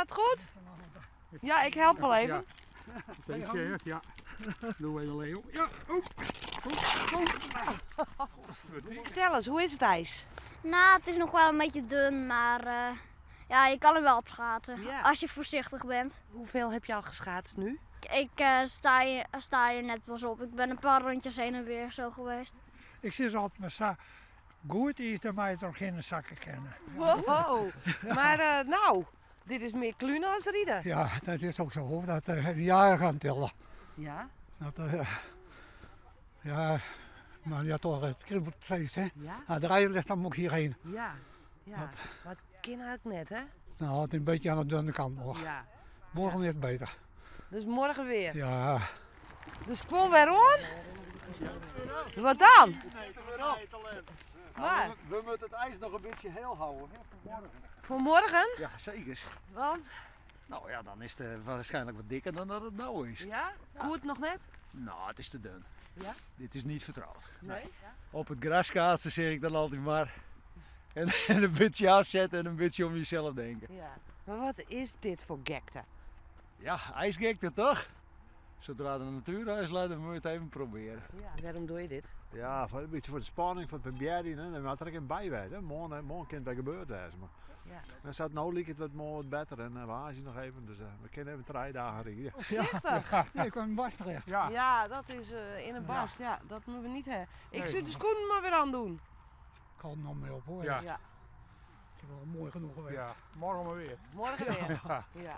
Gaat het goed? Ja, ik help wel even. Beetje, ja. Doe even Leo. Ja, Vertel eens, hoe is het ijs? Nou, het is nog wel een beetje dun, maar ja, je kan er wel op schaatsen. Ja. Als je voorzichtig bent. Hoeveel heb je al geschaatst nu? Ik sta hier net pas op. Ik ben een paar rondjes heen en weer zo geweest. Ik zit altijd met goed is, dan mag je toch geen zakken kennen. Wow. Maar nou, dit is meer klunen als rieden. Ja, dat is ook zo, dat de jaren gaan tellen. Ja? Dat, ja, maar ja toch, het kribbelt steeds, hè. Ja? Nou, de rijden ligt dan ook hierheen. Ja. Ja. Dat- Maar het kind ook net, hè? Nou, het is een beetje aan de dunne kant nog. Ja. Morgen is het beter. Dus morgen weer. Ja. De squall weer on? Wat dan? Maar, we moeten het ijs nog een beetje heel houden, hè, voor morgen. voor morgen? Ja, zeker. Want? Nou ja, dan is het waarschijnlijk wat dikker dan dat het nou is. Ja? Koert nog net? Nou, het is te dun. Ja? Dit is niet vertrouwd. Nee? Op het graskaatsen zeg ik dan altijd maar. En een beetje afzetten en een beetje om jezelf denken. Ja. Maar wat is dit voor gekte? Ja, ijsgekte toch? Zodra de natuurijs laat, dan moet je het even proberen. Ja. Waarom doe je dit? Ja, een beetje voor de spanning, voor het proberen. Dan moet er ook een bijwijzen. Morgen kan het wel gebeurd zijn. Maar Ja. dan staat nou liep het wat mooi wat beter en we zien nog even. Dus we kunnen even 3 dagen rijden. Voorzichtig. Ja, ik kwam in Bas terecht. Ja, dat is in een barst. Ja, dat moeten we niet hebben. Ik zou de schoenen maar weer aan doen. Ik hou er nog mee op hoor. Ja. Ja. Het is wel mooi genoeg geweest. Ja, morgen maar weer. Morgen weer. Ja.